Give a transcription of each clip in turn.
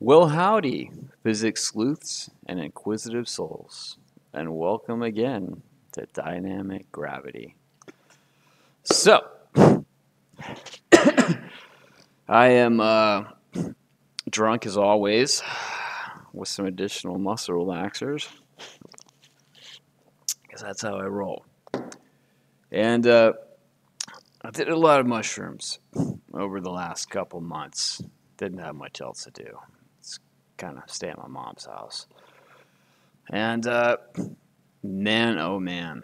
Well, howdy, physics sleuths and inquisitive souls, and welcome again to Dynamic Gravity. So, I am drunk as always with some additional muscle relaxers, because that's how I roll. And I did a lot of mushrooms over the last couple months. Didn't have much else to do. It's kind of stay at my mom's house. And man, oh man,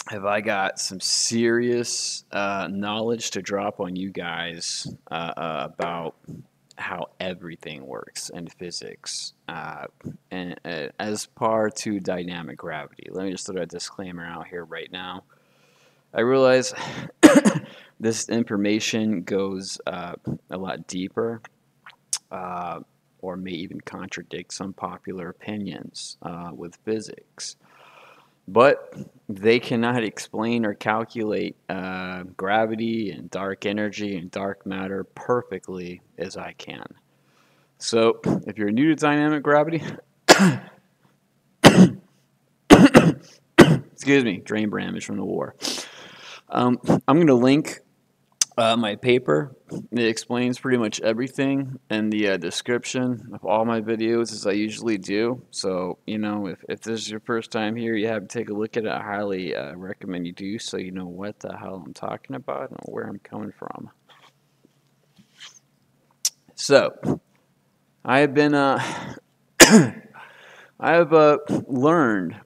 have I got some serious knowledge to drop on you guys about how everything works in physics and as par to dynamic gravity. Let me just throw a disclaimer out here right now. I realize this information goes a lot deeper or may even contradict some popular opinions with physics. But they cannot explain or calculate gravity and dark energy and dark matter perfectly as I can. So, if you're new to dynamic gravity, excuse me, drain damage from the war. I'm going to link my paper. It explains pretty much everything in the description of all my videos, as I usually do. So, if this is your first time here, you have to take a look at it. I highly recommend you do, so you know what the hell I'm talking about and where I'm coming from. So, I have been, I have learned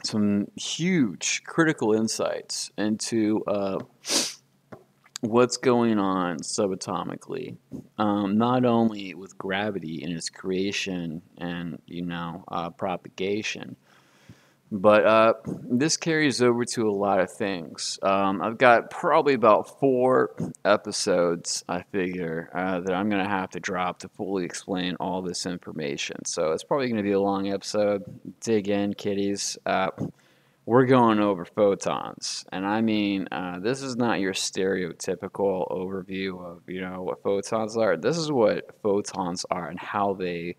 some huge critical insights into what's going on subatomically, not only with gravity and its creation and propagation, but this carries over to a lot of things. I've got probably about 4 episodes, I figure, that I'm going to have to drop to fully explain all this information. So it's probably going to be a long episode. Dig in, kiddies. We're going over photons, and I mean, this is not your stereotypical overview of, what photons are. This is what photons are and how they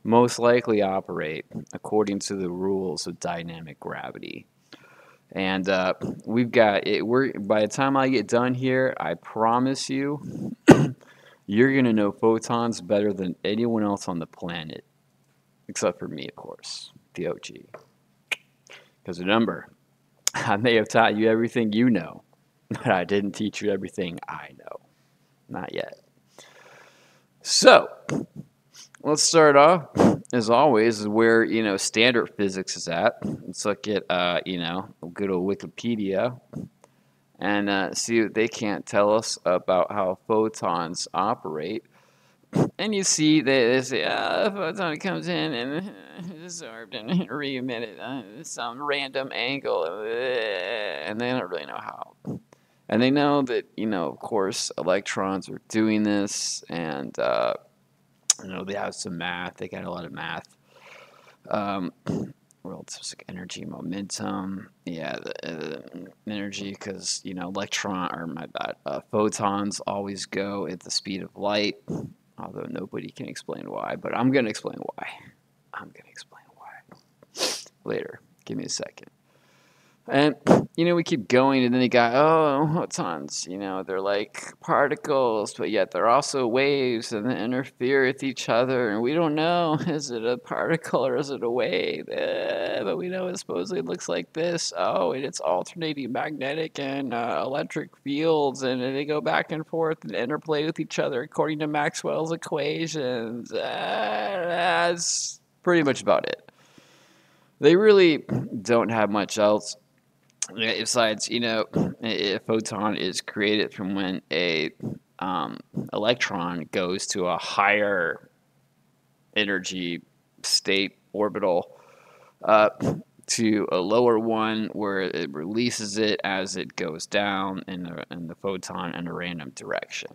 most likely operate according to the rules of dynamic gravity. And we've got it. By the time I get done here, I promise you, you're gonna know photons better than anyone else on the planet, except for me, of course, the OG. Because remember, I may have taught you everything you know, but I didn't teach you everything I know. Not yet. So, let's start off, as always, where, standard physics is at. Let's look at, good old Wikipedia and see what they can't tell us about how photons operate. And you see they say, a photon comes in and is absorbed and re-emitted at some random angle, and they don't really know how. And they know that, of course, electrons are doing this, and, they have some math. They got a lot of math. Relative energy, momentum. Yeah, the energy, because, photons always go at the speed of light. Although nobody can explain why, but I'm going to explain why. Later. Give me a second. And, we keep going, and then you got, photons, they're like particles, but yet they're also waves, and they interfere with each other, and we don't know, is it a particle or is it a wave? But we know it supposedly looks like this. Oh, and it's alternating magnetic and electric fields, and they go back and forth and interplay with each other according to Maxwell's equations. That's pretty much about it. They really don't have much else. Besides, a photon is created from when a electron goes to a higher energy state orbital to a lower one where it releases it as it goes down in the photon in a random direction.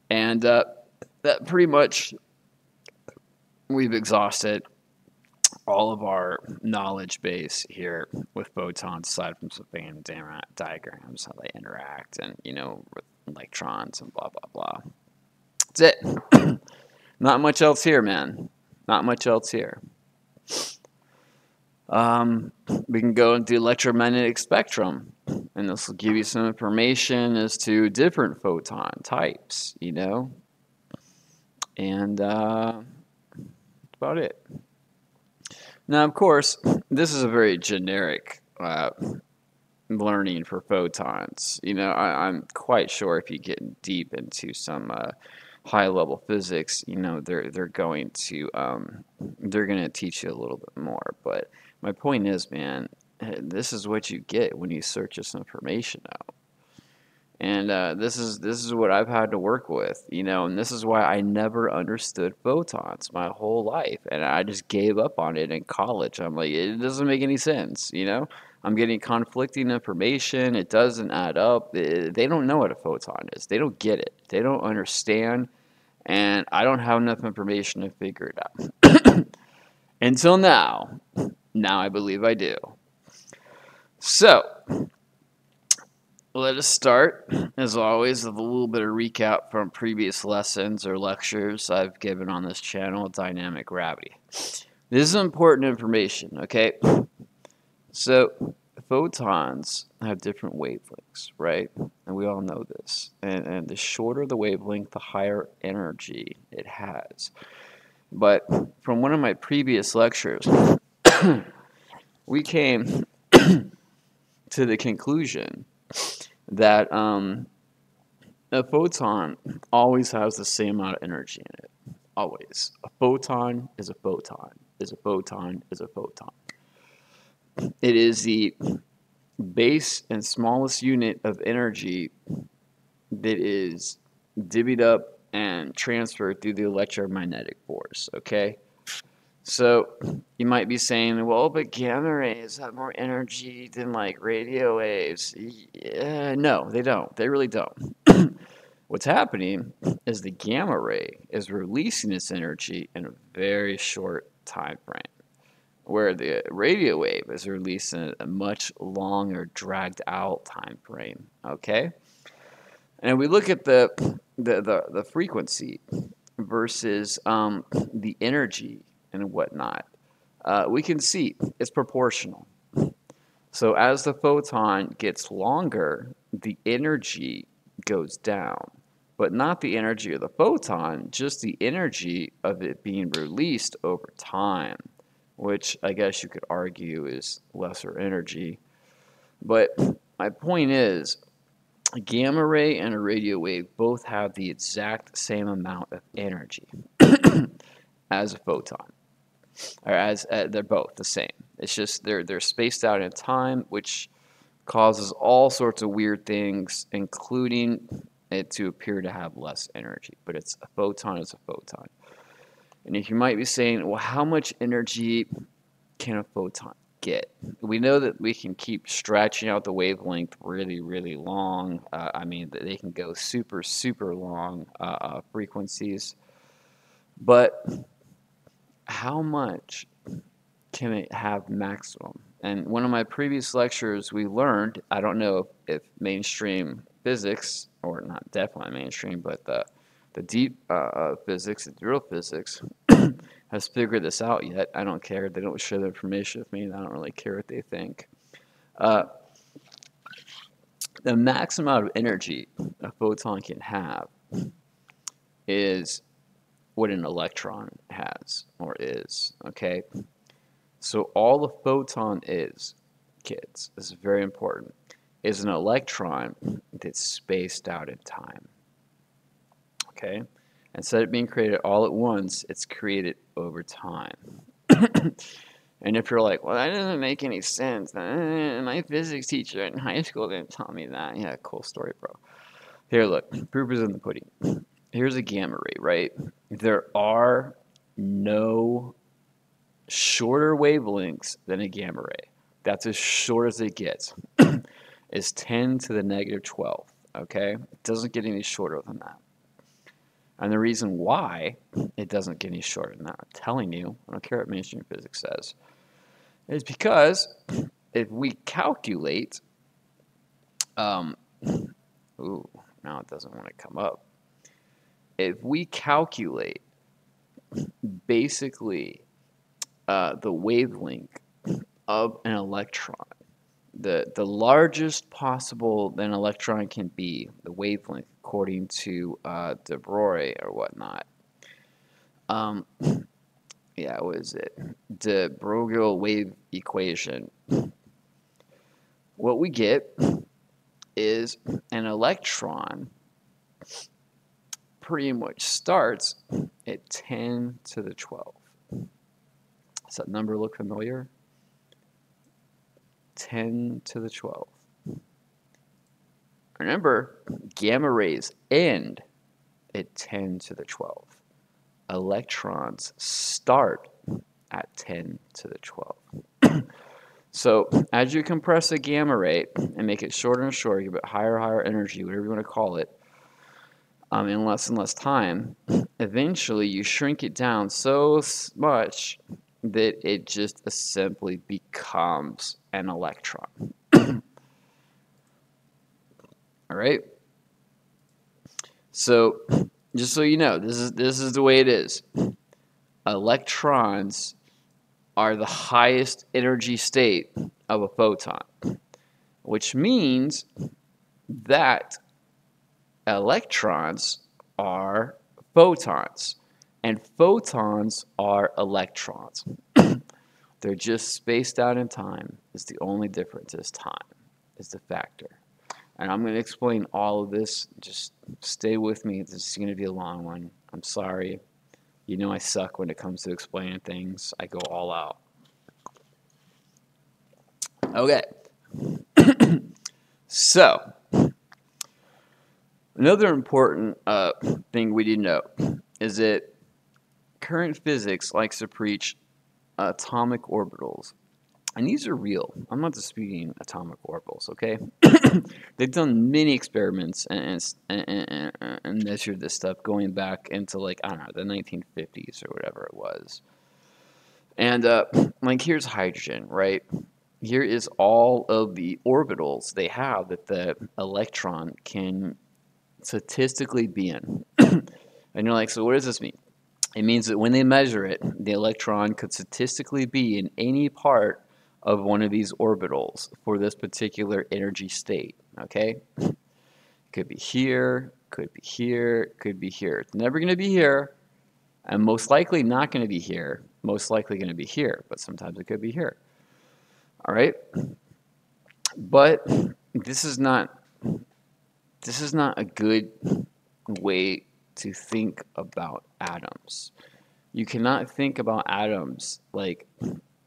And that pretty much we've exhausted all of our knowledge base here with photons, aside from some Venn diagrams, how they interact, and with electrons and blah blah blah. That's it. Not much else here, man. Not much else here. We can go into the electromagnetic spectrum, and this will give you some information as to different photon types, you know, and that's about it. Now, of course, this is a very generic learning for photons. You know, I'm quite sure if you get deep into some high-level physics, you know, they're going to teach you a little bit more. But my point is, man, this is what you get when you search this information out. And this is what I've had to work with, you know, and this is why I never understood photons my whole life, and I just gave up on it in college. I'm like, it doesn't make any sense, you know. I'm getting conflicting information. It doesn't add up. They don't know what a photon is. They don't get it. They don't understand, and I don't have enough information to figure it out. Until now. Now I believe I do. So, let us start, as always, with a little bit of recap from previous lessons or lectures I've given on this channel, dynamic gravity. This is important information, okay? So, photons have different wavelengths, right? And we all know this. And the shorter the wavelength, the higher energy it has. But from one of my previous lectures, we came to the conclusion that a photon always has the same amount of energy in it. Always. A photon is a photon, is a photon, is a photon. It is the base and smallest unit of energy that is divvied up and transferred through the electromagnetic force, okay? So you might be saying, well, but gamma rays have more energy than like radio waves. No, they don't. They really don't. What's happening is the gamma ray is releasing its energy in a very short time frame, where the radio wave is released in a much longer, dragged out time frame. Okay, and we look at the frequency versus the energy and whatnot, we can see it's proportional. So as the photon gets longer, the energy goes down, but not the energy of the photon, just the energy of it being released over time, which I guess you could argue is lesser energy. But my point is, a gamma ray and a radio wave both have the exact same amount of energy as a photon. Or as they're both the same. It's just they're spaced out in time, which causes all sorts of weird things, including it to appear to have less energy. But it's a photon is a photon. And if you might be saying, well, how much energy can a photon get? We know that we can keep stretching out the wavelength really, really long. I mean, they can go super, super long frequencies. But how much can it have maximum? And one of my previous lectures, we learned, I don't know if mainstream physics, or not definitely mainstream, but the deep physics, the real physics, has figured this out yet. I don't care. They don't share the information with me, and I don't really care what they think. The max amount of energy a photon can have is what an electron has or is, okay? So all the photon is, kids, this is very important, is an electron that's spaced out in time, okay? Instead of being created all at once, it's created over time. And if you're like, well, that doesn't make any sense. My physics teacher in high school didn't tell me that. Yeah, cool story, bro. Here, look, proof is in the pudding. Here's a gamma ray, right? There are no shorter wavelengths than a gamma ray. That's as short as it gets. It's 10 to the negative 12, okay? It doesn't get any shorter than that. And the reason why it doesn't get any shorter than that, I'm telling you, I don't care what mainstream physics says, is because if we calculate, ooh, now it doesn't want to come up. If we calculate basically the wavelength of an electron. The largest possible an electron can be, the wavelength, according to de Broglie or whatnot. Yeah, what is it? De Broglie wave equation. What we get is an electron pretty much starts at 10 to the 12. Does that number look familiar? 10 to the 12. Remember, gamma rays end at 10 to the 12. Electrons start at 10 to the 12. So as you compress a gamma ray and make it shorter and shorter, you get higher energy, whatever you want to call it, in less and less time, eventually you shrink it down so much that it just simply becomes an electron. All right. So just so you know, this is the way it is. Electrons are the highest energy state of a photon, which means that electrons are photons, and photons are electrons. They're just spaced out in time. Is the only difference is time is the factor. And I'm going to explain all of this. Just stay with me. This is going to be a long one. I'm sorry. You know I suck when it comes to explaining things. I go all out. Okay. So, another important thing we need to know is that current physics likes to preach atomic orbitals. And these are real. I'm not disputing atomic orbitals, okay? They've done many experiments and measured this stuff going back into, like, I don't know, the 1950s or whatever it was. And, like, here's hydrogen, right? Here is all of the orbitals they have that the electron can statistically be in. And you're like, so what does this mean? It means that when they measure it, the electron could statistically be in any part of one of these orbitals for this particular energy state, okay? Could be here, could be here, could be here. It's never going to be here, and most likely not going to be here. Most likely going to be here, but sometimes it could be here. All right? But this is not a good way to think about atoms. You cannot think about atoms like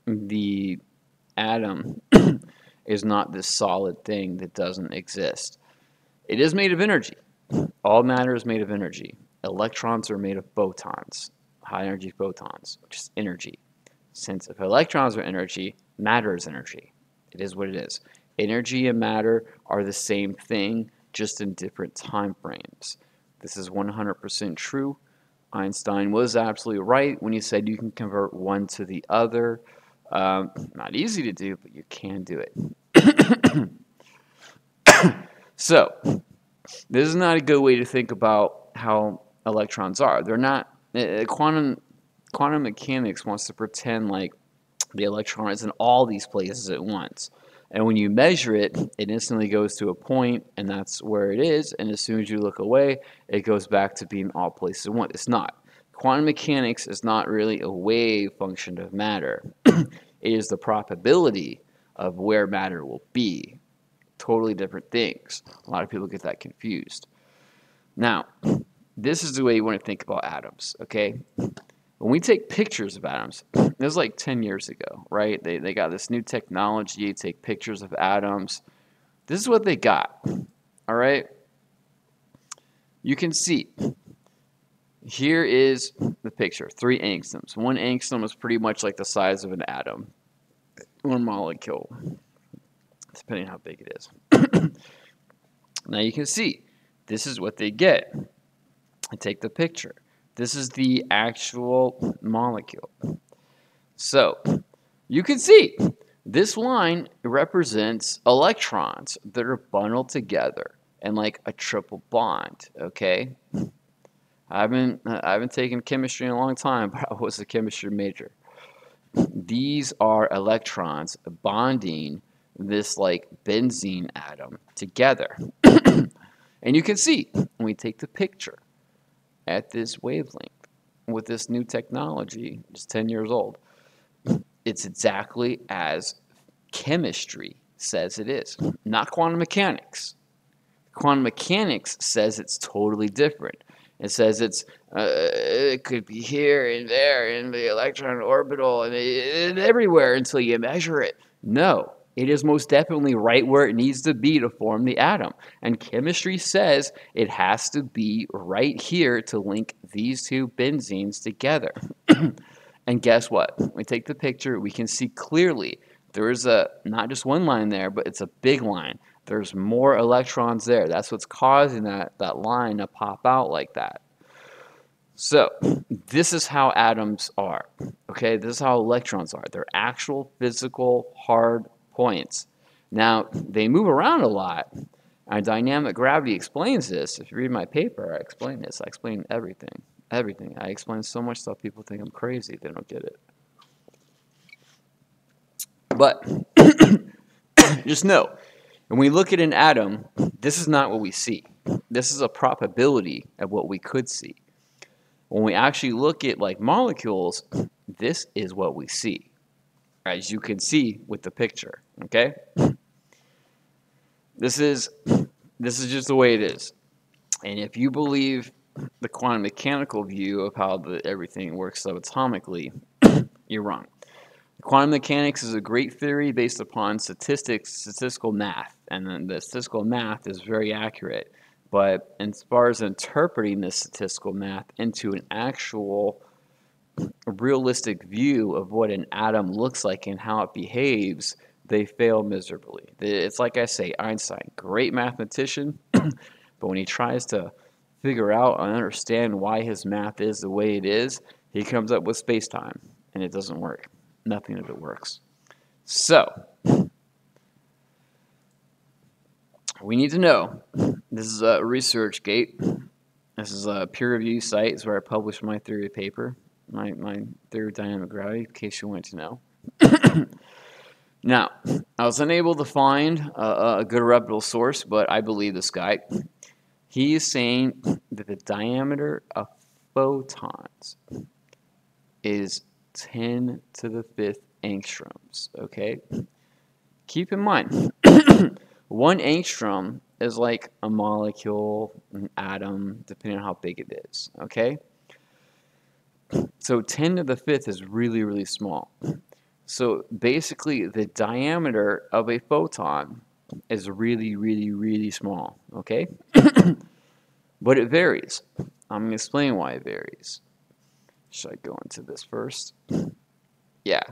the atom is not this solid thing that doesn't exist. It is made of energy. All matter is made of energy. Electrons are made of photons, high energy photons, which is energy. Since if electrons are energy, matter is energy. It is what it is. Energy and matter are the same thing, just in different time frames. This is 100% true. Einstein was absolutely right when he said you can convert one to the other. Not easy to do, but you can do it. So, this is not a good way to think about how electrons are. They're not. Quantum mechanics wants to pretend like the electron is in all these places at once. And when you measure it, it instantly goes to a point, and that's where it is. And as soon as you look away, it goes back to being all places at once. It's not. Quantum mechanics is not really a wave function of matter. It is the probability of where matter will be. Totally different things. A lot of people get that confused. Now, this is the way you want to think about atoms, okay? When we take pictures of atoms, this was like 10 years ago, right? They got this new technology to take pictures of atoms. This is what they got, all right? You can see, here is the picture, 3 angstroms. 1 angstrom is pretty much like the size of an atom, 1 molecule, depending on how big it is. Now you can see, this is what they get. I take the picture. This is the actual molecule. So, you can see, this line represents electrons that are bundled together in like a triple bond, okay? I haven't taken chemistry in a long time, but I was a chemistry major. These are electrons bonding this like benzene atom together. And you can see when we take the picture at this wavelength with this new technology, it's 10 years old, it's exactly as chemistry says it is, not quantum mechanics. Quantum mechanics says it's totally different. It says it could be here and there in the electron orbital and everywhere until you measure it. No, it is most definitely right where it needs to be to form the atom. And chemistry says it has to be right here to link these two benzenes together. And guess what? When we take the picture, we can see clearly there is not just one line there, but it's a big line. There's more electrons there. That's what's causing that line to pop out like that. So this is how atoms are. Okay, this is how electrons are. They're actual physical hard points. Now, they move around a lot. And dynamic gravity explains this. If you read my paper, I explain this. I explain everything. Everything. I explain so much stuff people think I'm crazy. They don't get it. But just know, when we look at an atom, this is not what we see. This is a probability of what we could see. When we actually look at like molecules, this is what we see, as you can see with the picture. Okay, this is just the way it is. And if you believe the quantum mechanical view of how everything works subatomically, you're wrong. Quantum mechanics is a great theory based upon statistical math, and then the statistical math is very accurate. But as far as interpreting this statistical math into an actual realistic view of what an atom looks like and how it behaves, they fail miserably. It's like I say, Einstein, great mathematician, but when he tries to figure out and understand why his math is the way it is, he comes up with space-time, and it doesn't work. Nothing of it works. So, we need to know, this is a ResearchGate. This is a peer-reviewed site. It's where I publish my theory paper, my theory of dynamic gravity, in case you wanted to know. Now, I was unable to find a good reputable source, but I believe this guy. He is saying that the diameter of photons is 10 to the 5th angstroms, okay? Keep in mind, 1 angstrom is like a molecule, an atom, depending on how big it is, okay? So 10 to the 5th is really, really small. So basically, the diameter of a photon is really, really, really small, okay? But it varies. I'm going to explain why it varies. Should I go into this first? Yeah.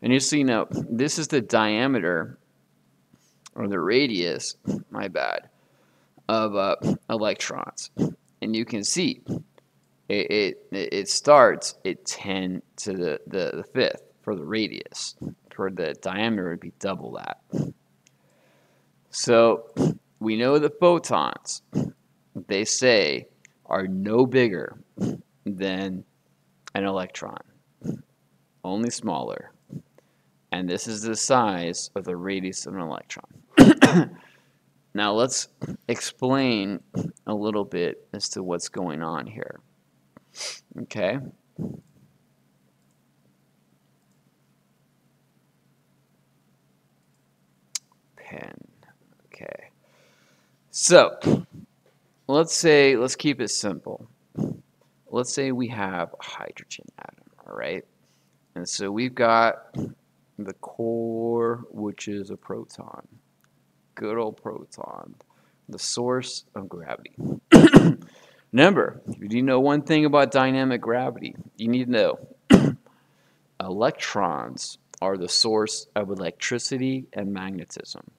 And just so you know, this is the diameter, or the radius, my bad, of electrons. And you can see it starts at 10 to the 5th for the radius. For the diameter, it would be double that. So we know the photons, they say, are no bigger than an electron, only smaller. And this is the size of the radius of an electron. Now let's explain a little bit as to what's going on here. Okay. Pen. Okay. So, let's keep it simple. Let's say we have a hydrogen atom, all right? And so we've got the core, which is a proton. Good old proton. The source of gravity. Remember, if you need to know one thing about dynamic gravity, you need to know electrons are the source of electricity and magnetism.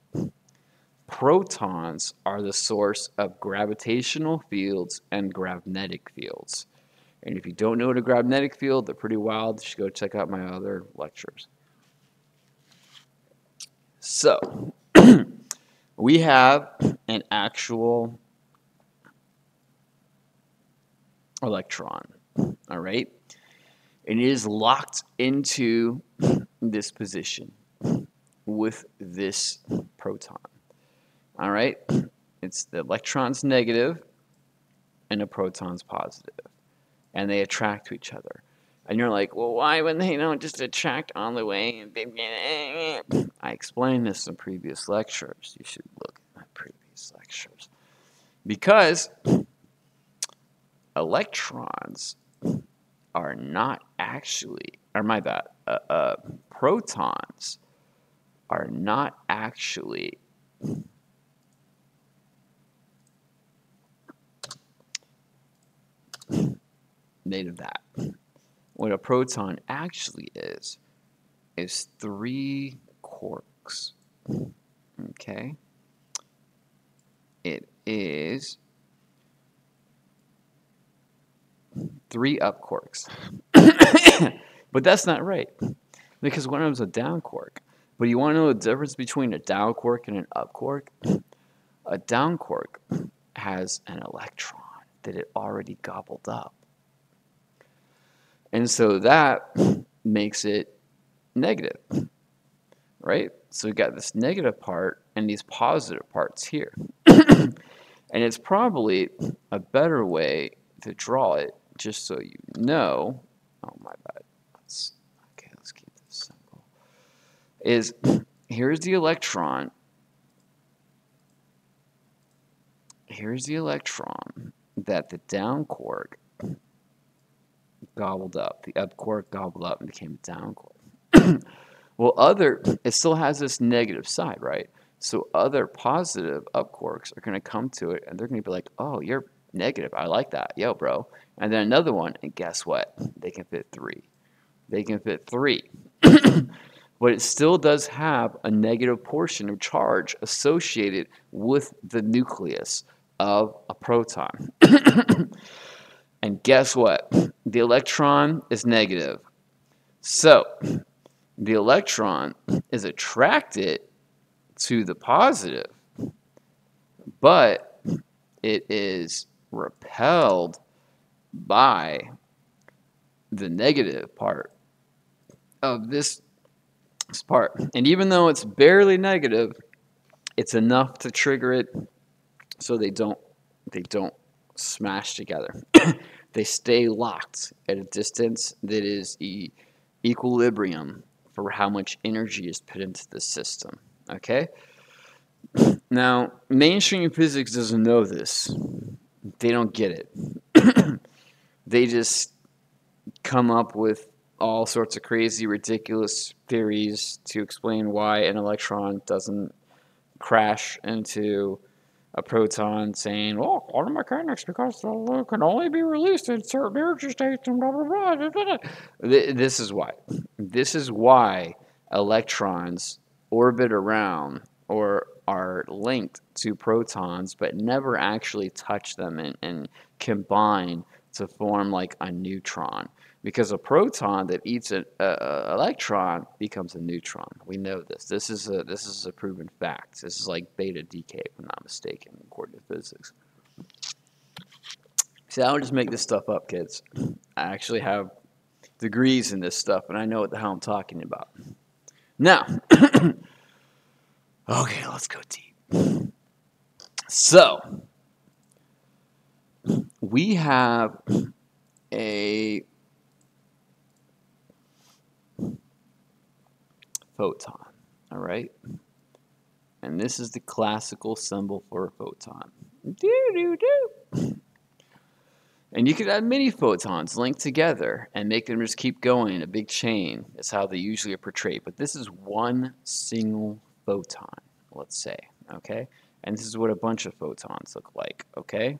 Protons are the source of gravitational fields and gravimetric fields. And if you don't know what a gravimetric field, they're pretty wild. You should go check out my other lectures. So, we have an actual electron. All right? And it is locked into this position with this proton. All right? It's the electron's negative and the proton's positive, and they attract to each other. And you're like, well, why wouldn't they just attract all the way? I explained this in previous lectures. You should look at my previous lectures. Because electrons are not actually, or my bad, protons are not actually made of that. What a proton actually is 3 quarks. Okay? It is 3 up quarks. But that's not right, because one of them is a down quark. But you want to know the difference between a down quark and an up quark? A down quark has an electron that it already gobbled up. And so that makes it negative, right? So we got this negative part and these positive parts here. And it's probably a better way to draw it, just so you know. Oh, my bad. Let's keep this simple. Is here's the electron. Here's the electron that the down quark gobbled up. The up quark gobbled up and became a down quark. Well, it still has this negative side, right? So other positive up quarks are going to come to it, and they're going to be like, oh, you're negative. I like that. Yo, bro. And then another one, and guess what? They can fit 3. They can fit 3. But it still does have a negative portion of charge associated with the nucleus of a proton. And guess what? The electron is negative. So the electron is attracted to the positive, but it is repelled by the negative part of this part. And even though it's barely negative, it's enough to trigger it so they don't smash together. They stay locked at a distance that is equilibrium for how much energy is put into the system. Okay? Now, mainstream physics doesn't know this. They don't get it. They just come up with all sorts of crazy, ridiculous theories to explain why an electron doesn't crash into a proton, saying, well, quantum mechanics, because the can only be released in certain energy states and blah, blah, blah, blah, blah. This is why. This is why electrons orbit around or are linked to protons but never actually touch them and combine to form like a neutron. Because a proton that eats an electron becomes a neutron. We know this. This is a proven fact. This is like beta decay, if I'm not mistaken, according to physics. See, I don't just make this stuff up, kids. I actually have degrees in this stuff, and I know what the hell I'm talking about. Now, okay, let's go deep. So, we have a photon, all right? And this is the classical symbol for a photon. And you could have many photons linked together and make them just keep going in a big chain. That's how they usually are portrayed. But this is one single photon, let's say, okay? And this is what a bunch of photons look like, okay?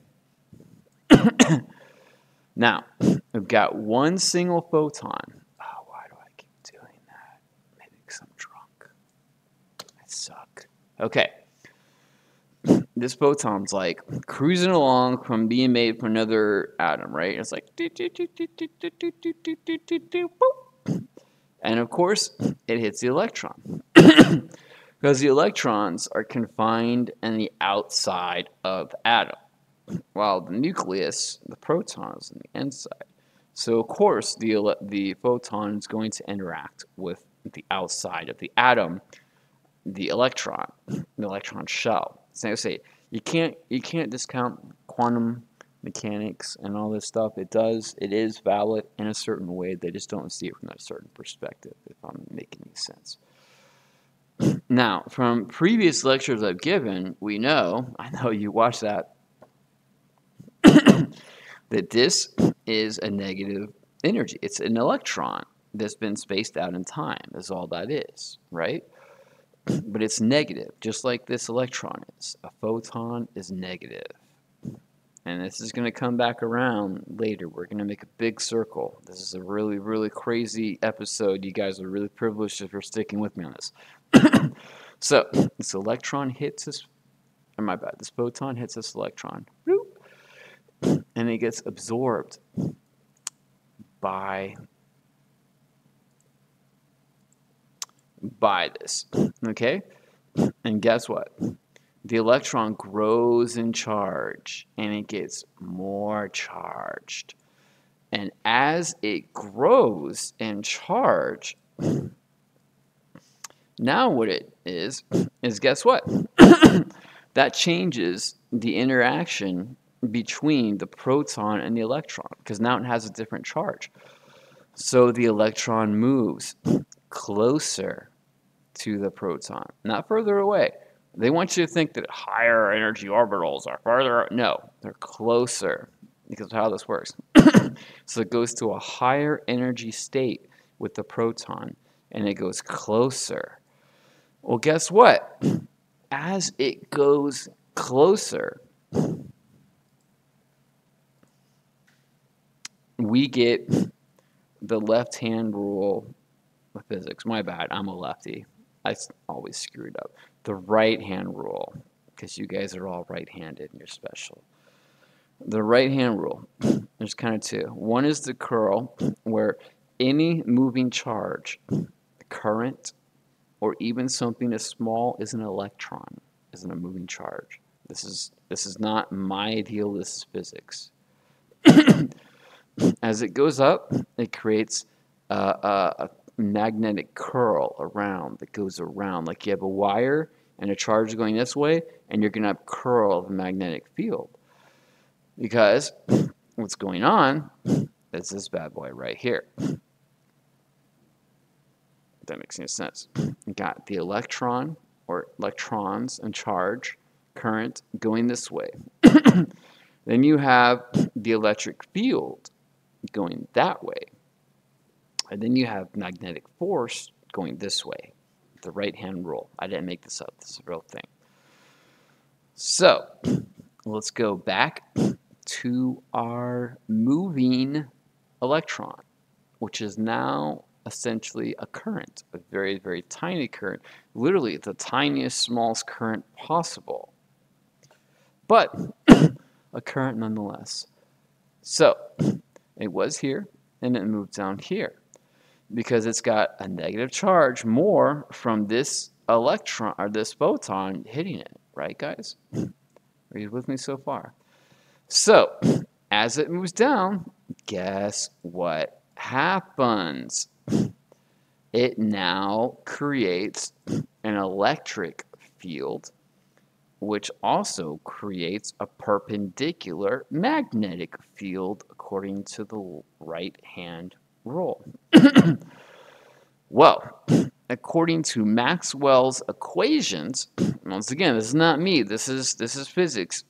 Now, we've got one single photon. Oh, why do I keep doing that? Maybe because I'm drunk. I suck. Okay. This photon's like cruising along from being made from another atom, right? It's like, and of course, it hits the electron. Because the electrons are confined in the outside of the atom. while the nucleus, the proton, is on the inside. So of course the photon is going to interact with the outside of the atom, the electron shell. So I say you can't discount quantum mechanics and all this stuff. It is valid in a certain way. They just don't see it from a certain perspective, if I'm making any sense. Now, from previous lectures I've given, I know you watched that, that this is a negative energy. It's an electron that's been spaced out in time. That's all that is, right? But it's negative, just like this electron is. A photon is negative. And this is going to come back around later. We're going to make a big circle. This is a really, really crazy episode. You guys are really privileged if you're sticking with me on this. So, this electron hits this, or my bad, this photon hits this electron, and it gets absorbed by this, okay? And guess what? The electron grows in charge, and it gets more charged. And as it grows in charge, now what it is guess what? That changes the interaction between the proton and the electron, because now it has a different charge. So the electron moves closer to the proton, not further away. They want you to think that higher energy orbitals are farther. No, they're closer, because of how this works. So it goes to a higher energy state with the proton, and it goes closer. Well, guess what? As it goes closer, we get the left-hand rule of physics. My bad, I'm a lefty. I always screw it up. The right-hand rule, because you guys are all right-handed and you're special. The right-hand rule, there's kind of two. One is the curl, where any moving charge, current, or even something as small as an electron isn't a moving charge. This is not my ideal, this is physics. As it goes up, it creates a magnetic curl around that goes around. Like you have a wire and a charge going this way, and you're going to have curl of a magnetic field. Because what's going on is this bad boy right here. If that makes any sense. You got the electron or electrons and charge, current going this way. Then you have the electric field going that way. And then you have magnetic force going this way. The right-hand rule. I didn't make this up. This is a real thing. So, let's go back to our moving electron, which is now essentially a current, a very, very tiny current, literally the tiniest, smallest current possible, but a current nonetheless. So it was here, and it moved down here because it's got a negative charge more from this electron or this photon hitting it, right, guys? Are you with me so far? So as it moves down, guess what happens? It now creates an electric field, which also creates a perpendicular magnetic field according to the right-hand rule. Well, according to Maxwell's equations, once again, this is not me, this is physics.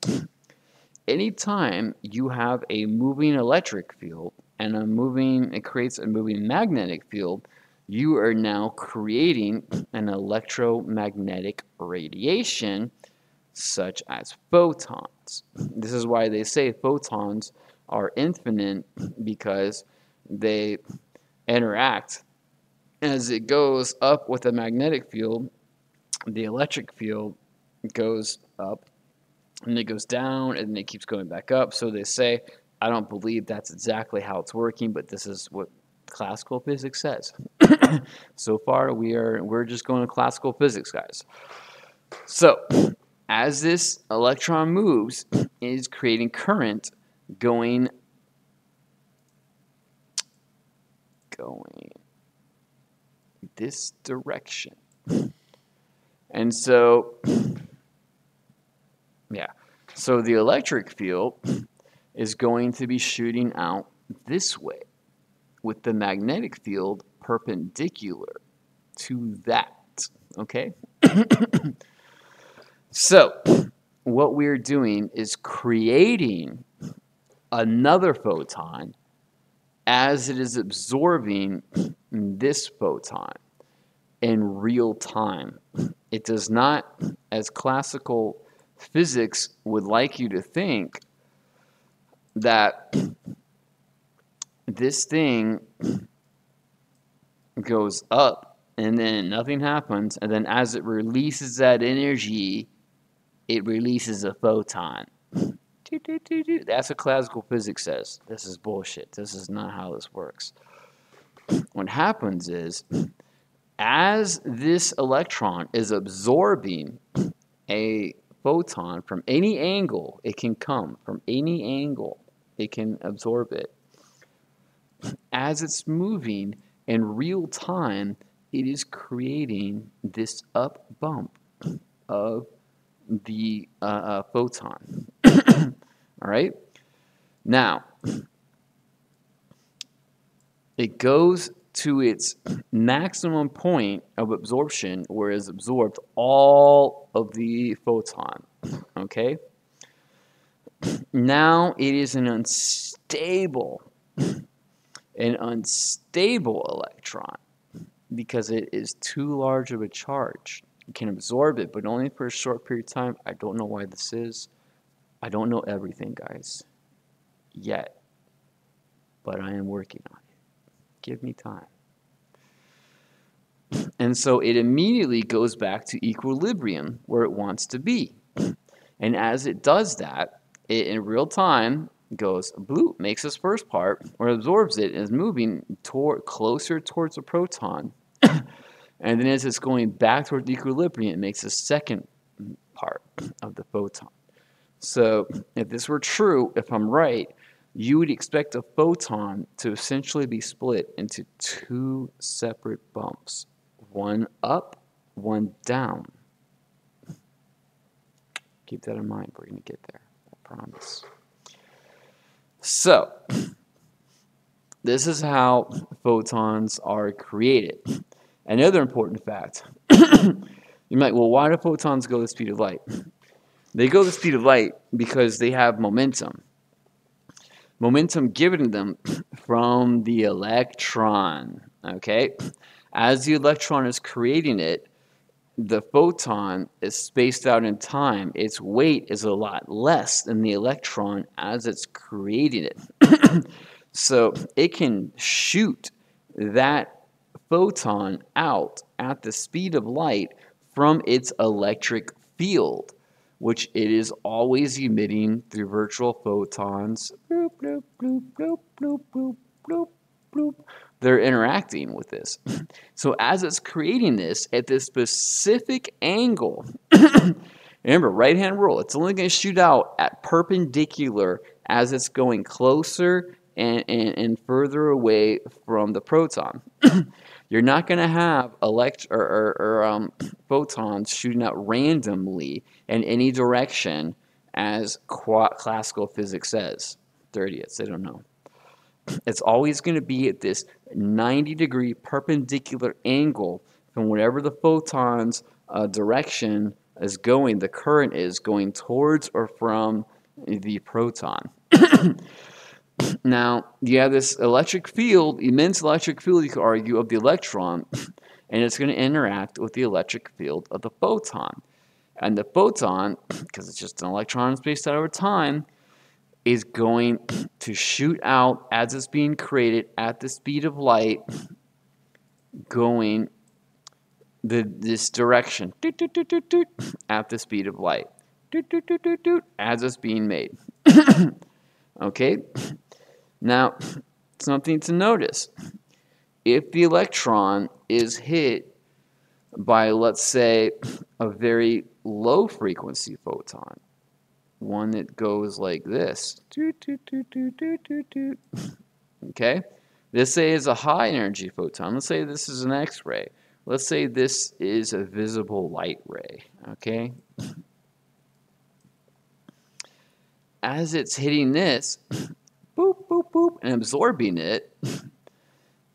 Anytime you have a moving electric field and it creates a moving magnetic field, you are now creating an electromagnetic radiation such as photons. This is why they say photons are infinite, because they interact. As it goes up with a magnetic field, the electric field goes up, and it goes down, and it keeps going back up. So they say, I don't believe that's exactly how it's working, but this is what classical physics says. So far, we're just going to classical physics, guys. So as this electron moves, is creating current going this direction. And so, yeah, so the electric field is going to be shooting out this way with the magnetic field perpendicular to that, okay? So, what we're doing is creating another photon as it is absorbing this photon in real time. It does not, as classical physics would like you to think, that this thing goes up and then nothing happens, and then as it releases that energy, it releases a photon. That's what classical physics says. This is bullshit. This is not how this works. What happens is, as this electron is absorbing a photon from any angle, it can come from any angle, it can absorb it. As it's moving in real time, it is creating this up bump of the photon. All right? Now, it goes to its maximum point of absorption where it has absorbed all of the photon. Okay? Now it is an unstable electron because it is too large of a charge. You can absorb it, but only for a short period of time. I don't know why this is. I don't know everything, guys, yet, but I am working on it. Give me time. And so it immediately goes back to equilibrium where it wants to be. And as it does that, it in real time goes bloop, makes this first part, or absorbs it, and is moving closer towards the proton. And then as it's going back towards equilibrium, it makes a second part of the photon. So if this were true, if I'm right, you would expect a photon to essentially be split into two separate bumps. One up, one down. Keep that in mind. We're going to get there. I promise. So, this is how photons are created. Another important fact. You might, well, why do photons go the speed of light? They go the speed of light because they have momentum. Momentum given them from the electron, okay? As the electron is creating it, the photon is spaced out in time. Its weight is a lot less than the electron as it's creating it. So it can shoot that photon out at the speed of light from its electric field, which it is always emitting through virtual photons. Bloop, bloop, bloop, bloop, bloop, bloop, bloop, bloop. They're interacting with this. So as it's creating this at this specific angle, remember, right-hand rule, it's only going to shoot out at perpendicular as it's going closer and further away from the proton. You're not going to have photons shooting out randomly in any direction, as classical physics says. 30th, idiots, they don't know. It's always going to be at this 90-degree perpendicular angle from whatever the photon's direction is going, the current is going towards or from the proton. Now, you have this electric field, immense electric field, you could argue, of the electron, and it's going to interact with the electric field of the photon. And the photon, because it's just an electron spaced out over time, is going to shoot out as it's being created at the speed of light, going this direction, at the speed of light, as it's being made. Okay? Now, something to notice. If the electron is hit by, let's say, a very low frequency photon, one that goes like this. Okay? Let's say it's a high energy photon. Let's say this is an X-ray. Let's say this is a visible light ray. Okay? As it's hitting this, boop, boop, boop, and absorbing it,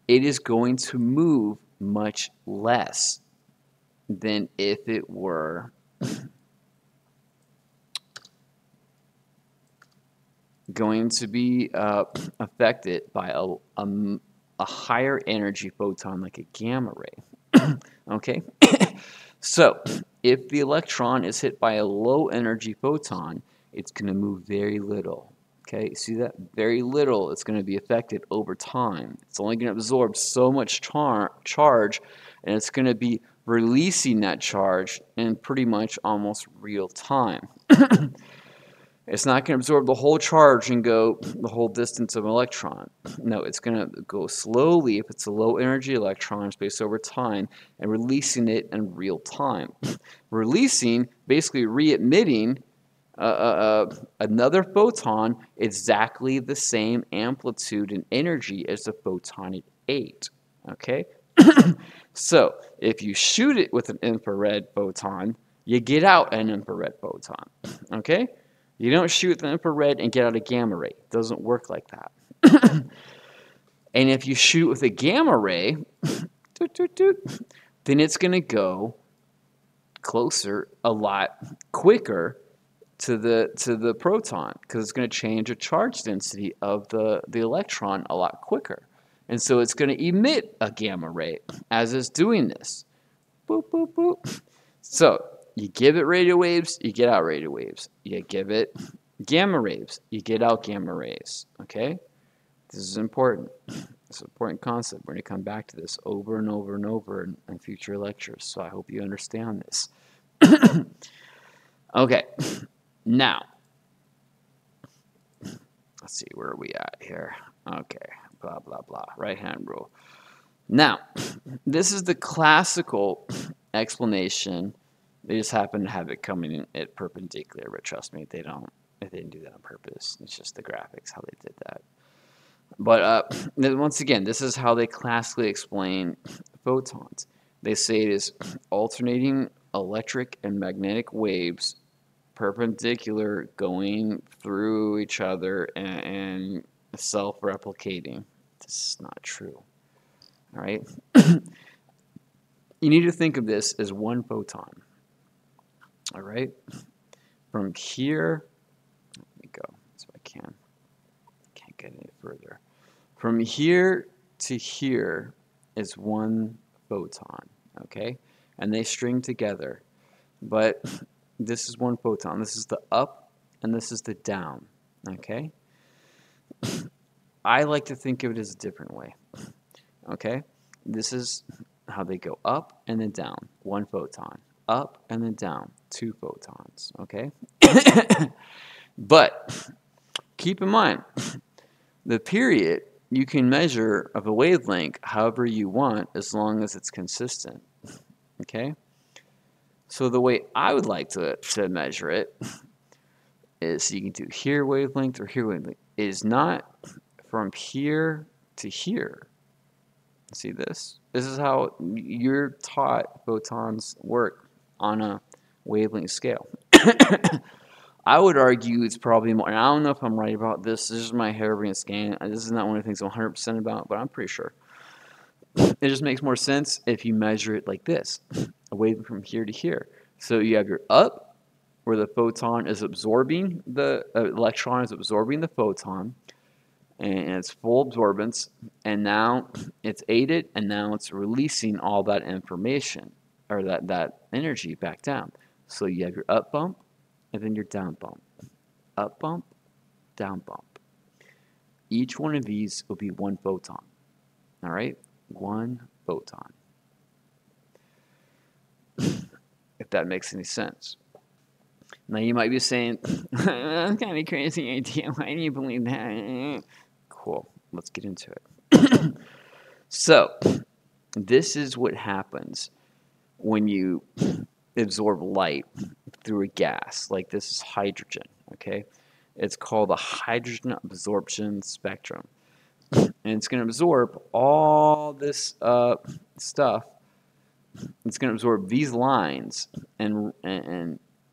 it is going to move much less than if it were going to be affected by a higher energy photon like a gamma ray. Okay? So, if the electron is hit by a low energy photon, it's going to move very little. Okay, see that? Very little. It's going to be affected over time. It's only going to absorb so much charge, and it's going to be releasing that charge in pretty much almost real time. It's not going to absorb the whole charge and go the whole distance of an electron. No, it's going to go slowly if it's a low energy electron spaced over time and releasing it in real time. Releasing, basically re-emitting another photon exactly the same amplitude and energy as the photon it ate. Okay? So, if you shoot it with an infrared photon, you get out an infrared photon. Okay? You don't shoot the infrared and get out a gamma ray. It doesn't work like that. And if you shoot with a gamma ray, then it's going to go closer a lot quicker to the proton because it's going to change the charge density of the electron a lot quicker. And so it's going to emit a gamma ray as it's doing this. Boop, boop, boop. So you give it radio waves, you get out radio waves. You give it gamma rays, you get out gamma rays. Okay? This is important. It's an important concept. We're going to come back to this over and over and over in future lectures. So I hope you understand this. Okay. Now, let's see, where are we at here? Okay. Blah, blah, blah. Right-hand rule. Now, this is the classical explanation. They just happen to have it coming in at perpendicular, but trust me, they didn't do that on purpose. It's just the graphics, how they did that. But once again, this is how they classically explain photons. They say it is alternating electric and magnetic waves perpendicular going through each other and self-replicating. This is not true. All right? You need to think of this as one photon. All right? From here, let me go so I can't get any further. From here to here is one photon, okay? And they string together. But this is one photon. This is the up and this is the down, okay? I like to think of it as a different way, okay? This is how they go up and then down, one photon. Up and then down, two photons, okay? But keep in mind, the period you can measure of a wavelength however you want as long as it's consistent, okay? So the way I would like to measure it is you can do here wavelength or here wavelength. It is not from here to here. See this? This is how you're taught photons work on a wavelength scale. I would argue it's probably more, and I don't know if I'm right about this. This is my hair-brain scan. This is not one of the things I'm 100% about, but I'm pretty sure. It just makes more sense if you measure it like this, a wave from here to here. So you have your up, where the photon is absorbing, the electron is absorbing the photon, and it's full absorbance, and now it's aided, and now it's releasing all that information, or that energy back down. So you have your up bump, and then your down bump. Up bump, down bump. Each one of these will be one photon. All right? One photon. If that makes any sense. Now you might be saying, that's kind of a crazy idea. Why do you believe that? Cool. Let's get into it. So, this is what happens when you absorb light through a gas. Like this is hydrogen. okay? It's called the hydrogen absorption spectrum. And it's going to absorb all this stuff. It's going to absorb these lines and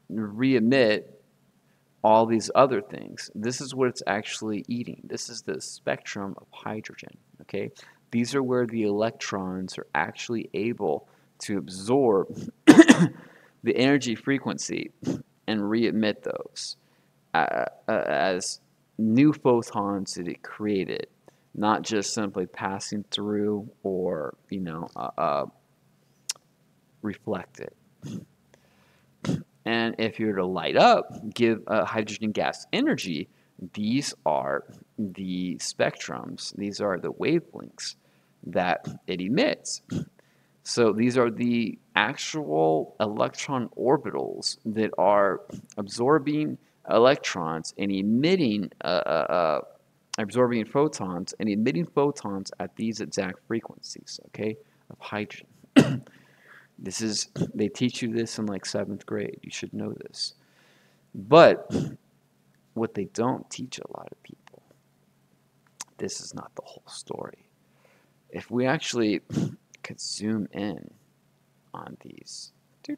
re-emit all these other things. This is what it's actually eating. This is the spectrum of hydrogen, okay? These are where the electrons are actually able to absorb the energy frequency and re-emit those as new photons that it created, not just simply passing through or, reflected. And if you were to light up, give hydrogen gas energy, these are the spectrums. These are the wavelengths that it emits. So these are the actual electron orbitals that are absorbing electrons and emitting, absorbing photons and emitting photons at these exact frequencies, okay, of hydrogen. They teach you this in like 7th grade. You should know this. But what they don't teach a lot of people, this is not the whole story. If we actually could zoom in on these, no,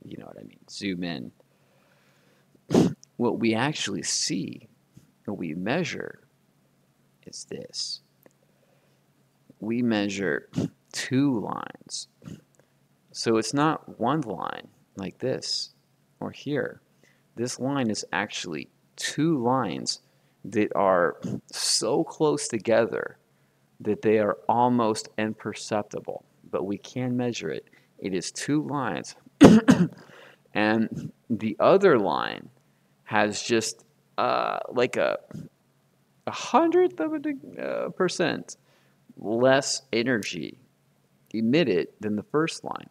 you know what I mean, zoom in, what we actually see, what we measure is this. We measure 2 lines. So it's not one line like this or here. This line is actually 2 lines that are so close together that they are almost imperceptible, but we can measure it. It is 2 lines. And the other line has just like a 100th of a percent less energy emitted than the first line.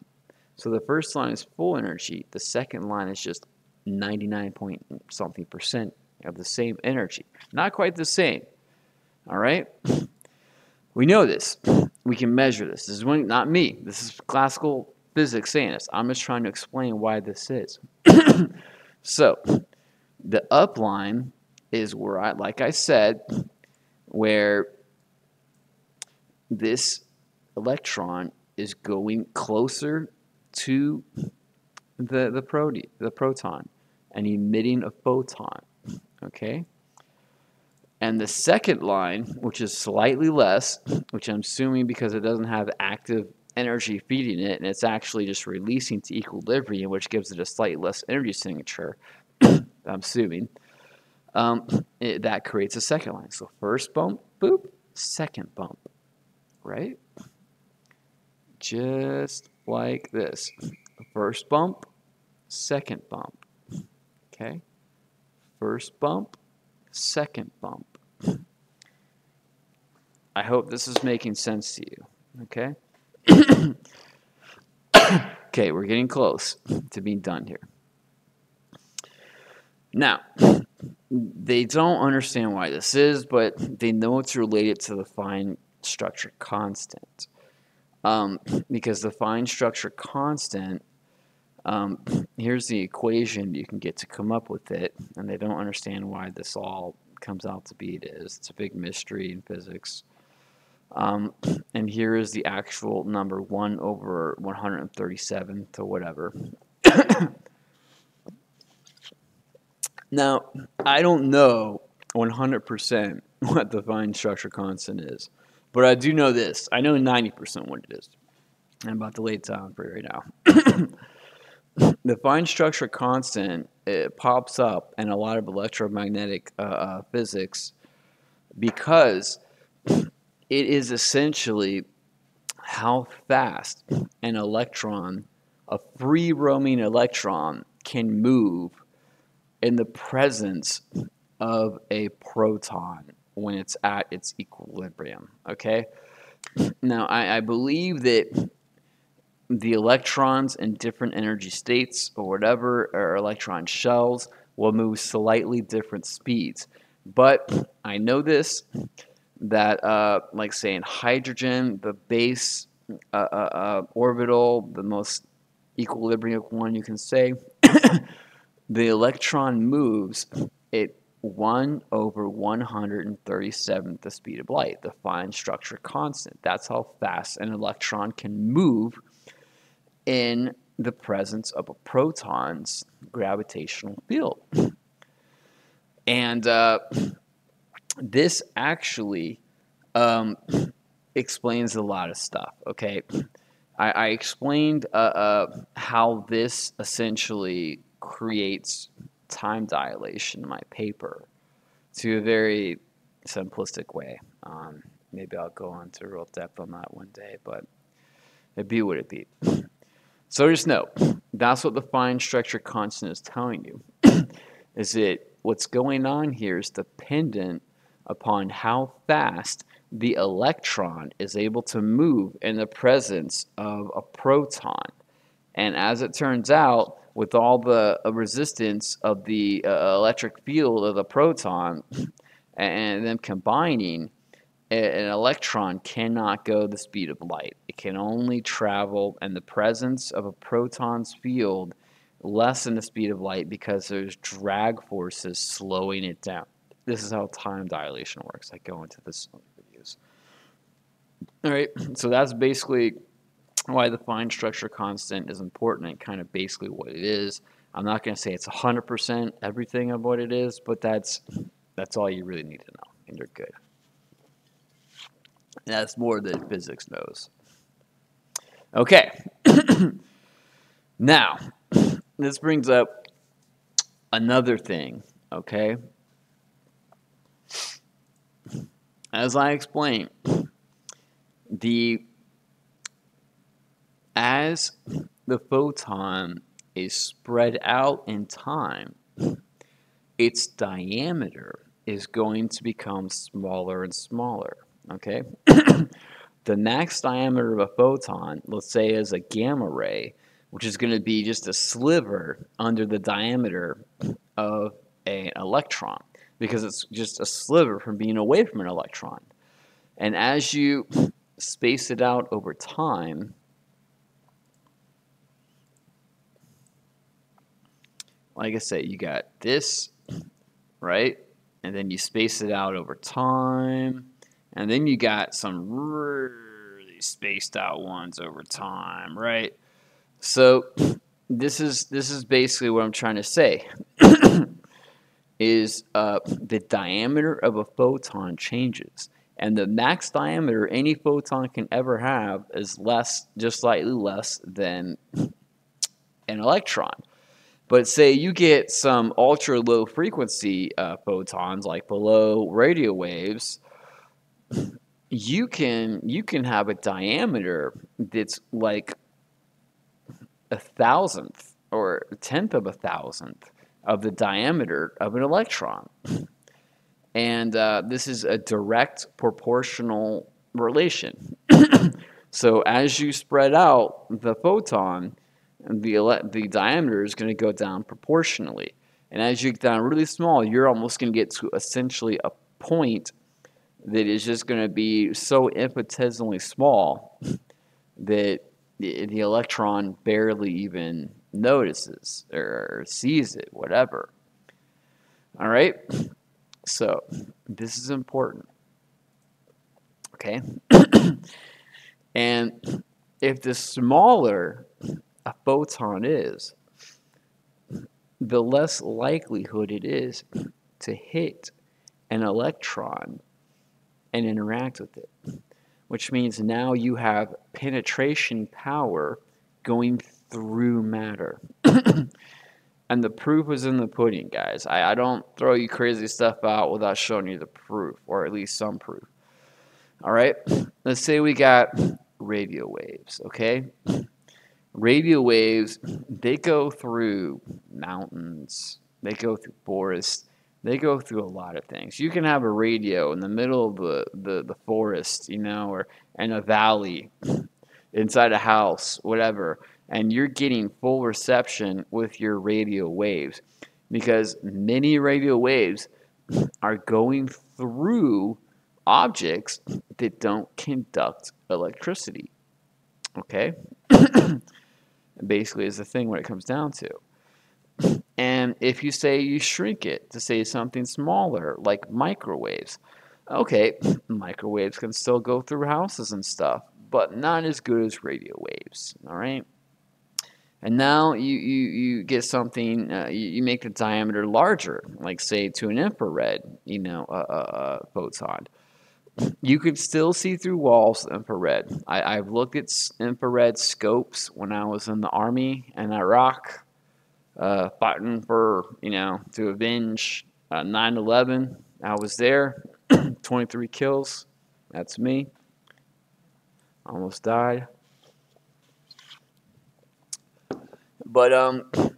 So the first line is full energy. The second line is just 99 point something percent of the same energy. Not quite the same. All right? We know this. We can measure this. This is not me. This is classical physics saying this. I'm just trying to explain why this is. So the up line is where like I said, where this electron is going closer to the proton and emitting a photon, okay? And the second line, which is slightly less, which I'm assuming because it doesn't have active energy feeding it, and it's actually just releasing to equilibrium, which gives it a slightly less energy signature, I'm assuming, that creates a second line. So first bump, boop, second bump. Right? Just like this. First bump, second bump. Okay? First bump, second bump. I hope this is making sense to you. Okay? Okay, we're getting close to being done here. Now, they don't understand why this is, but they know it's related to the fine structure constant, because the fine structure constant, here's the equation you can get to come up with it, and they don't understand why this all comes out to be it is. It's a big mystery in physics. And here is the actual number 1 over 137 to whatever. Now, I don't know 100% what the fine structure constant is. But I do know this. I know 90% what it is. I'm about to lay it down for you right now. The fine structure constant, it pops up in a lot of electromagnetic physics because it is essentially how fast an electron, a free roaming electron, can move in the presence of a proton when it's at its equilibrium, okay? Now, I believe that the electrons in different energy states or whatever, or electron shells, will move slightly different speeds. But I know this, that, like say in hydrogen, the base orbital, the most equilibrium of one, you can say the electron moves at 1 over 137th the speed of light, the fine structure constant. That's how fast an electron can move in the presence of a proton's gravitational field. And this actually explains a lot of stuff, okay? I explained how this essentially creates time dilation in my paper to a very simplistic way. Maybe I'll go into real depth on that one day, but it'd be what it be. So just know, that's what the fine structure constant is telling you, is that what's going on here is dependent upon how fast the electron is able to move in the presence of a proton. And as it turns out, with all the resistance of the electric field of the proton and them combining, an electron cannot go the speed of light. It can only travel in the presence of a proton's field less than the speed of light because there's drag forces slowing it down. This is how time dilation works. I go into this in videos. All right, so that's basically why the fine structure constant is important and kind of basically what it is. I'm not going to say it's 100% everything of what it is, but that's all you really need to know, and you're good. And that's more than physics knows. Okay. Now, this brings up another thing, okay? As I explained, as the photon is spread out in time, its diameter is going to become smaller and smaller, okay? The max diameter of a photon, let's say, is a gamma ray, which is going to be just a sliver under the diameter of an electron, because it's just a sliver from being away from an electron. And as you space it out over time, like I say, you got this, right? And then you space it out over time, and then you got some really spaced out ones over time, right? So this is basically what I'm trying to say. Is the diameter of a photon changes, and the max diameter any photon can ever have is less, just slightly less than an electron. But say you get some ultra low frequency photons, like below radio waves, you can have a diameter that's like 1,000th or 1/10 of a thousandth of the diameter of an electron. And this is a direct proportional relation. So as you spread out the photon, the diameter is going to go down proportionally. And as you get down really small, you're almost going to get to essentially a point that is just going to be so infinitesimally small that the electron barely even notices or sees it, whatever. All right? So this is important. Okay? And if the smaller a photon is, the less likelihood it is to hit an electron and interact with it, which means now you have penetration power going through matter. And the proof is in the pudding, guys. I don't throw you crazy stuff out without showing you the proof, or at least some proof. All right? Let's say we got radio waves, okay? Radio waves, they go through mountains, they go through forests, they go through a lot of things. You can have a radio in the middle of the forest, you know, or in a valley, inside a house, whatever, and you're getting full reception with your radio waves, because many radio waves are going through objects that don't conduct electricity. Okay? basically is the thing when it comes down to. And if you say you shrink it to say something smaller, like microwaves, okay, microwaves can still go through houses and stuff, but not as good as radio waves, all right? And now you get something, you make the diameter larger, like say to an infrared, photon. You could still see through walls infrared. I've looked at infrared scopes when I was in the army in Iraq, fighting for, to avenge 9/11. I was there, 23 kills. That's me. Almost died. But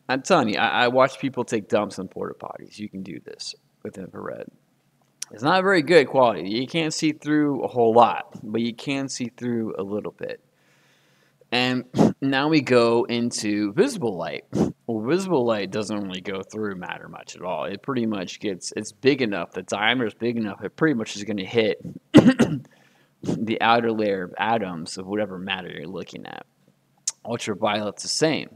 I'm telling you, I watch people take dumps in porta potties. You can do this with infrared. It's not very good quality. You can't see through a whole lot, but you can see through a little bit. And now we go into visible light. Well, visible light doesn't really go through matter much at all. It pretty much it's big enough, the diameter is big enough, it pretty much is going to hit the outer layer of atoms of whatever matter you're looking at. Ultraviolet's the same.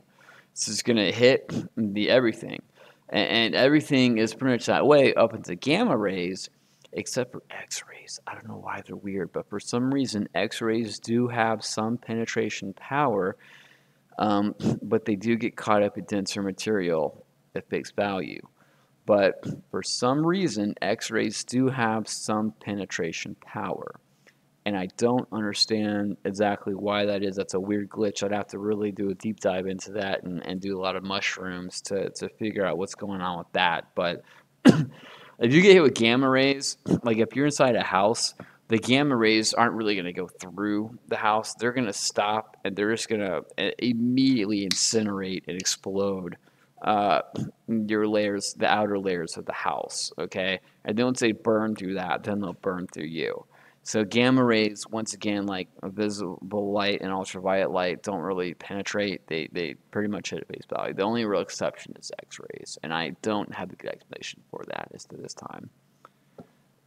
It's just going to hit the everything. And everything is pretty much that way up into gamma rays, except for X-rays. I don't know why they're weird, but for some reason, X-rays do have some penetration power, but they do get caught up in denser material at fixed value. But for some reason, X-rays do have some penetration power. And I don't understand exactly why that is. That's a weird glitch. I'd have to really do a deep dive into that and do a lot of mushrooms to figure out what's going on with that. But if you get hit with gamma rays, like if you're inside a house, the gamma rays aren't really going to go through the house. They're going to stop, and they're just going to immediately incinerate and explode your layers, the outer layers of the house, okay? And then once they burn through that, then they'll burn through you. So gamma rays, once again, like visible light and ultraviolet light, don't really penetrate. They pretty much hit at face value. The only real exception is X-rays, and I don't have a good explanation for that as to this time.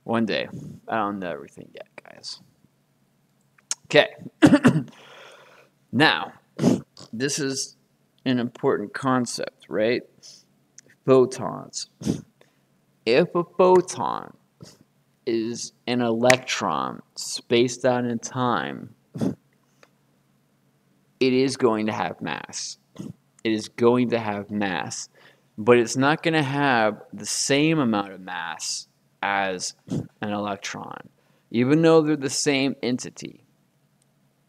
One day. I don't know everything yet, guys. Okay. Now, this is an important concept, right? Photons. If a photon is an electron spaced out in time, it is going to have mass. It is going to have mass, but it's not going to have the same amount of mass as an electron, even though they're the same entity.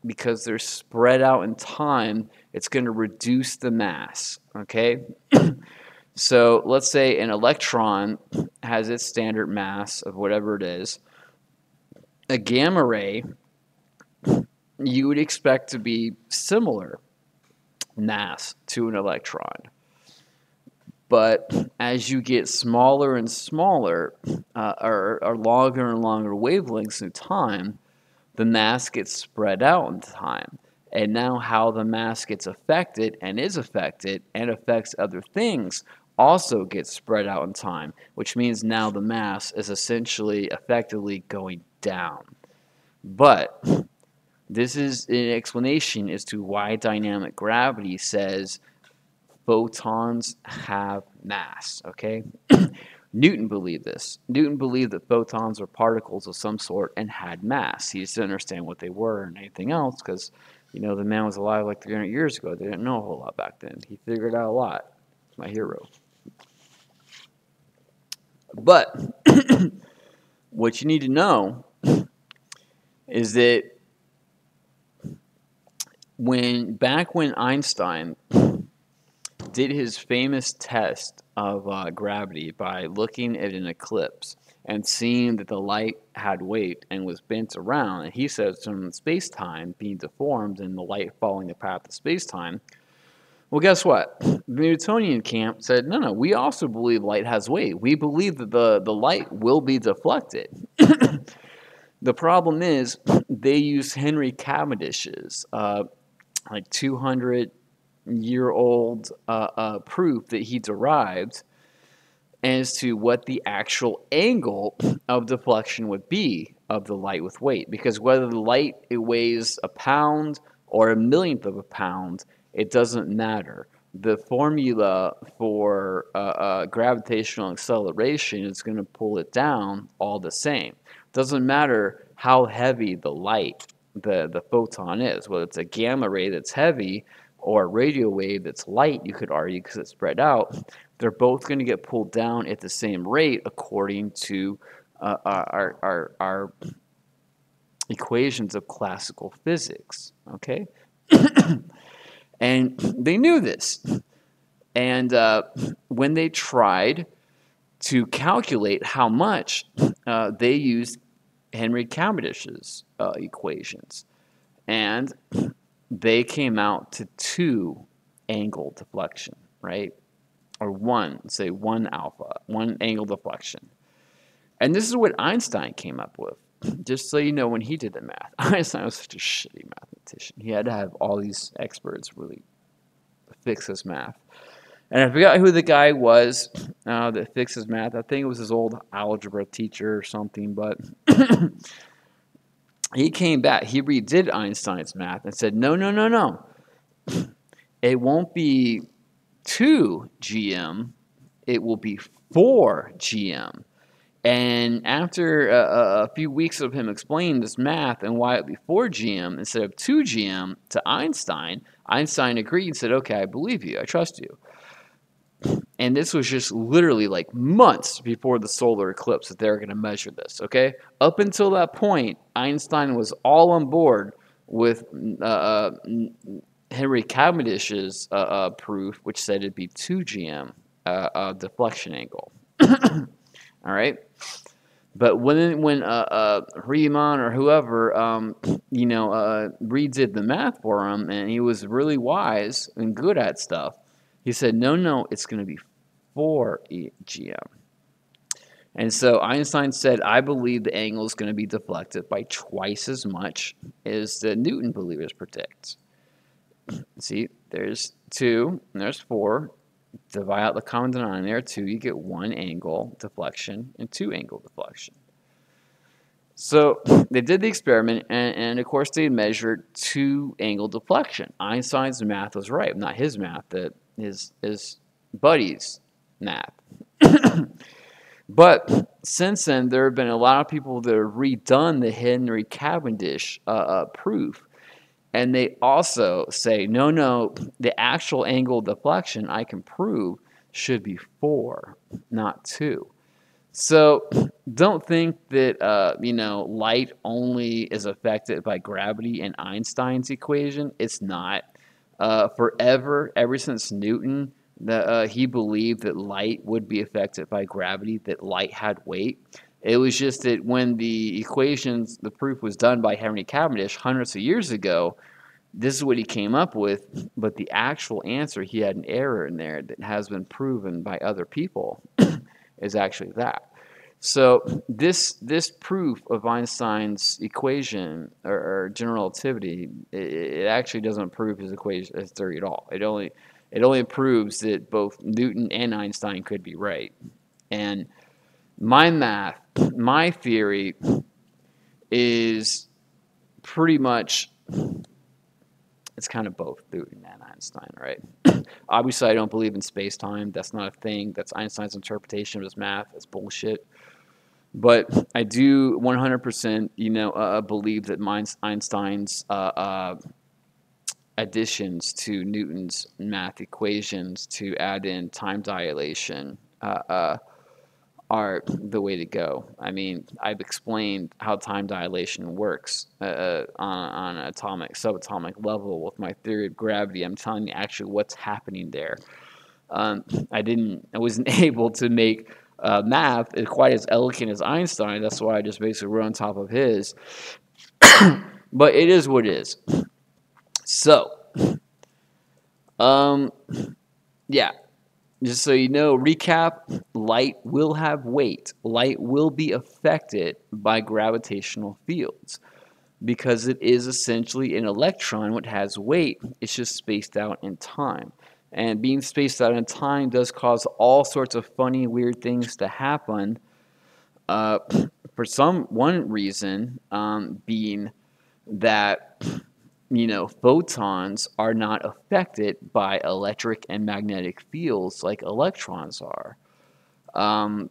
Because they're spread out in time, it's going to reduce the mass, okay? So let's say an electron has its standard mass of whatever it is. A gamma ray, you would expect to be similar mass to an electron. But as you get smaller and smaller, or longer and longer wavelengths in time, the mass gets spread out in time. And now how the mass gets affected and is affected and affects other things also gets spread out in time, which means now the mass is essentially effectively going down. But this is an explanation as to why dynamic gravity says photons have mass, okay? Newton believed this. Newton believed that photons were particles of some sort and had mass. He just didn't understand what they were and anything else because, the man was alive like 300 years ago. They didn't know a whole lot back then. He figured out a lot. He's my hero. But what you need to know is that back when Einstein did his famous test of gravity by looking at an eclipse and seeing that the light had weight and was bent around, and he says from space-time being deformed and the light following the path of space-time. Well, guess what? The Newtonian camp said, no, we also believe light has weight. We believe that the light will be deflected. The problem is they use Henry Cavendish's 200-year-old proof that he derived as to what the actual angle of deflection would be of the light with weight. Because whether the light weighs a pound or a millionth of a pound, it doesn't matter. The formula for gravitational acceleration is going to pull it down all the same. Doesn't matter how heavy the light, the photon is, whether it's a gamma ray that's heavy or a radio wave that's light, you could argue, because it's spread out. They're both going to get pulled down at the same rate according to our equations of classical physics. Okay, and they knew this. And when they tried to calculate how much, they used Henry Cavendish's equations, and they came out to 2 angle deflection, right? Or say one alpha, 1 angle deflection. And this is what Einstein came up with. Just so you know, when he did the math, Einstein was such a shitty mathematician. He had to have all these experts really fix his math. And I forgot who the guy was that fixed his math. I think it was his old algebra teacher or something, but he came back. He redid Einstein's math and said, no, no, no, no. It won't be 2 GM. It will be 4 GM. And after a few weeks of him explaining this math and why it would be 4 GM instead of 2 GM to Einstein, Einstein agreed and said, okay, I believe you. I trust you. And this was just literally like months before the solar eclipse that they were going to measure this, okay? Up until that point, Einstein was all on board with Henry Cavendish's proof, which said it'd be 2 GM deflection angle. All right? But when Riemann or whoever, redid the math for him, and he was really wise and good at stuff, he said, no, it's going to be 4 GM. And so Einstein said, I believe the angle is going to be deflected by twice as much as the Newton believers predict. See, there's 2, and there's 4. Divide out the common denominator, 2, you get 1 angle deflection and 2 angle deflection. So they did the experiment, and of course they measured 2 angle deflection. Einstein's math was right, not his math, his buddy's math. But since then, there have been a lot of people that have redone the Henry Cavendish proof. And they also say, no, the actual angle of deflection I can prove should be 4, not 2. So don't think that, light only is affected by gravity and Einstein's equation. It's not. Forever, ever since Newton, he believed that light would be affected by gravity, that light had weight. It was just that when the proof was done by Henry Cavendish hundreds of years ago, this is what he came up with, but the actual answer, he had an error in there that has been proven by other people, is actually that. So this proof of Einstein's equation, or general relativity, it actually doesn't prove his equation, his theory at all. It only proves that both Newton and Einstein could be right. And my math, my theory, is pretty much, it's kind of both Newton and Einstein, right? Obviously, I don't believe in space-time. That's not a thing. That's Einstein's interpretation of his math. It's bullshit. But I do 100%, believe that Einstein's additions to Newton's math equations to add in time dilation are the way to go. I mean, I've explained how time dilation works on an subatomic level with my theory of gravity. I'm telling you actually what's happening there. I wasn't able to make math quite as elegant as Einstein. That's why I just basically wrote on top of his. But it is what it is. So, yeah. Just so you know, recap, light will have weight. Light will be affected by gravitational fields because it is essentially an electron which has weight. It's just spaced out in time. And being spaced out in time does cause all sorts of funny, weird things to happen. For one reason being that photons are not affected by electric and magnetic fields like electrons are. Um,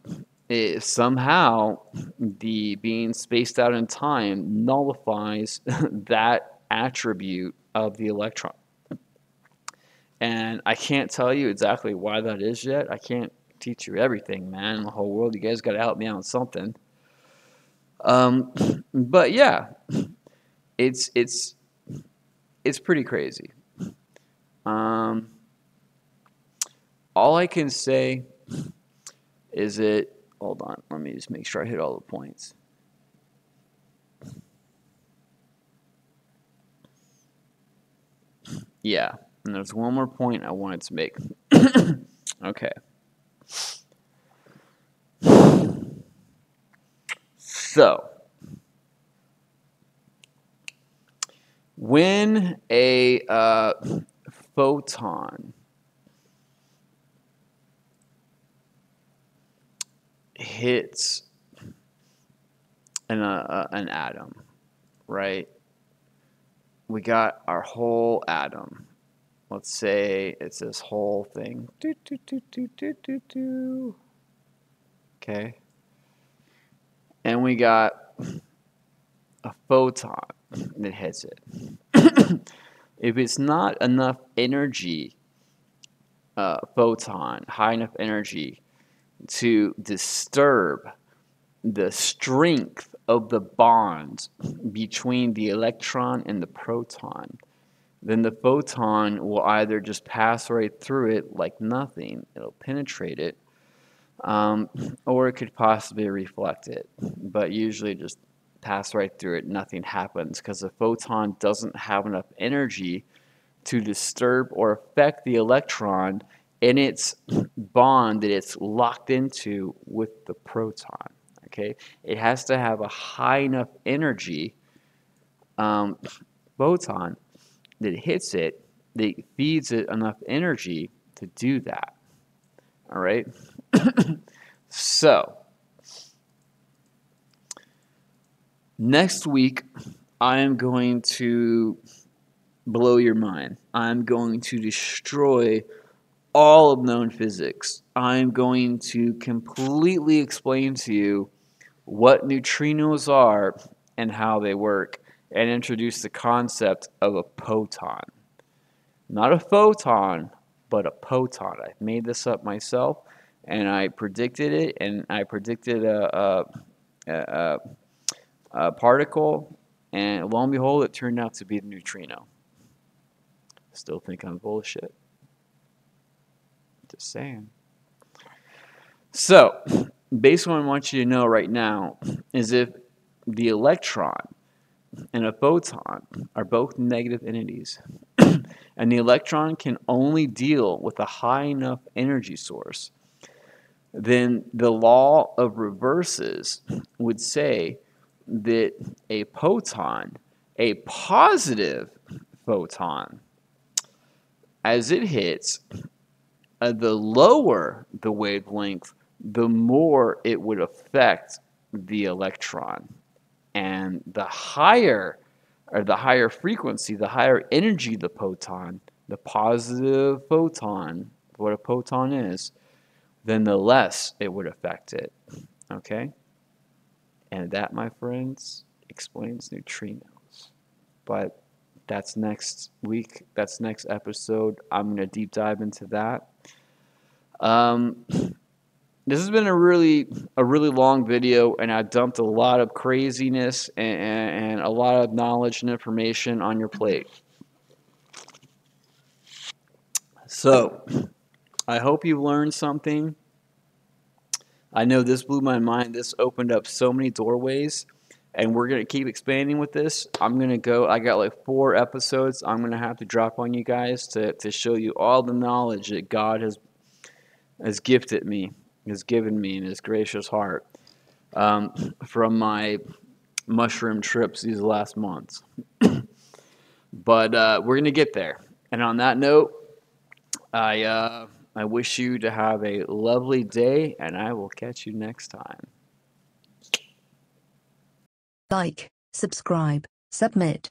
Somehow, the being spaced out in time nullifies that attribute of the electron. And I can't tell you exactly why that is yet. I can't teach you everything, man, in the whole world. You guys got to help me out on something. But yeah, it's it's it's pretty crazy. Um, all I can say is it. Hold on, let me just make sure I hit all the points. Yeah, and there's one more point I wanted to make. Okay. So, when a photon hits an atom, right? We got our whole atom. Let's say it's this whole thing. Okay. And we got a photon that hits it. If it's not enough energy, photon, high enough energy to disturb the strength of the bond between the electron and the proton, then the photon will either just pass right through it like nothing, it'll penetrate it, or it could possibly reflect it, but usually just pass right through it, nothing happens because the photon doesn't have enough energy to disturb or affect the electron in its bond that it's locked into with the proton. Okay, it has to have a high enough energy photon that hits it, that feeds it enough energy to do that. All right. So next week, I am going to blow your mind. I'm going to destroy all of known physics. I'm going to completely explain to you what neutrinos are and how they work, and introduce the concept of a photon. Not a photon, but a poton. I made this up myself, and I predicted it, and I predicted a particle, and lo and behold, it turned out to be the neutrino. Still think I'm bullshit. Just saying. So, basically what I want you to know right now is if the electron and a photon are both negative entities, and the electron can only deal with a high enough energy source, then the law of reverses would say that a photon, a positive photon, as it hits, the lower the wavelength, the more it would affect the electron. And the higher frequency, the higher energy the photon, the positive photon, what a photon is, then the less it would affect it. Okay? And that, my friends, explains neutrinos. But that's next week. That's next episode. I'm going to deep dive into that. This has been a really long video, and I dumped a lot of craziness and a lot of knowledge and information on your plate. So, I hope you learned something. I know this blew my mind. This opened up so many doorways, and we're going to keep expanding with this. I got like 4 episodes I'm going to have to drop on you guys to show you all the knowledge that God has gifted me, has given me in his gracious heart from my mushroom trips these last months. But we're going to get there. And on that note, I wish you to have a lovely day, and I will catch you next time. Like, subscribe, submit.